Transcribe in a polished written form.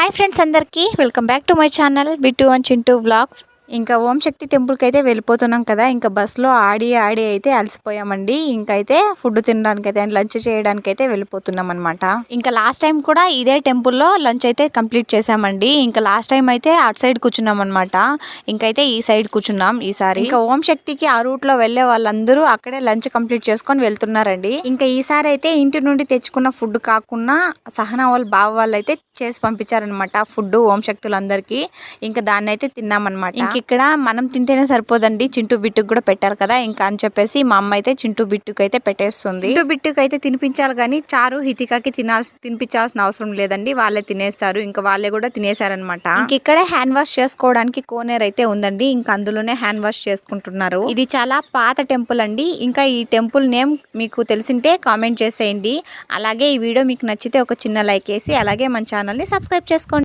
Hi friends అందరికీ welcome back to my channel Bittu and Chintu vlogs. ఇంకా ఓం శక్తి టెంపుల్కి అయితే వెళ్ళిపోతున్నాం కదా. ఇంకా బస్సులో ఆడి అయితే అలసిపోయామండి. ఇంకైతే ఫుడ్ తినడానికి అయితే లంచ్ చేయడానికి అయితే వెళ్ళిపోతున్నాం అనమాట. ఇంకా లాస్ట్ టైం కూడా ఇదే టెంపుల్లో లంచ్ అయితే కంప్లీట్ చేసామండి. ఇంకా లాస్ట్ టైం అయితే అటు సైడ్ కూర్చున్నాం అనమాట. ఇంకైతే ఈ సైడ్ కూర్చున్నాం ఈసారి. ఇంకా ఓం శక్తికి ఆ రూట్ లో వెళ్లే వాళ్ళందరూ అక్కడే లంచ్ కంప్లీట్ చేసుకొని వెళ్తున్నారండి. ఇంకా ఈసారి అయితే ఇంటి నుండి తెచ్చుకున్న ఫుడ్ కాకుండా సహనా వాళ్ళ బావ వాళ్ళు అయితే చేసి పంపించారనమాట ఫుడ్ ఓం శక్తులందరికీ. ఇంకా దాన్ని అయితే తిన్నామన్నమాట. ఇంక ఇక్కడ మనం తింటేనే సరిపోదండి, చింటూ బిట్టుకు కూడా పెట్టాలి కదా. ఇంకా అని చెప్పేసి మా అమ్మ అయితే చింటూ బిట్టుకు అయితే పెట్టేస్తుంది. చింటూ బిట్టుకు అయితే తినిపించాలి కానీ చారు హితికాకి తినిపించాల్సిన అవసరం లేదండి, వాళ్ళే తినేస్తారు. ఇంకా వాళ్ళే కూడా తినేసారనమాట. ఇంక ఇక్కడే హ్యాండ్ వాష్ చేసుకోవడానికి కోనేరు అయితే ఉందండి. ఇంకా అందులోనే హ్యాండ్ వాష్ చేసుకుంటున్నారు. ఇది చాలా పాత టెంపుల్ అండి. ఇంకా ఈ టెంపుల్ నేమ్ మీకు తెలిసింటే కామెంట్ చేసేయండి. అలాగే ఈ వీడియో మీకు నచ్చితే ఒక చిన్న లైక్ వేసి అలాగే మన ఛానల్ని సబ్స్క్రైబ్ చేసుకోండి.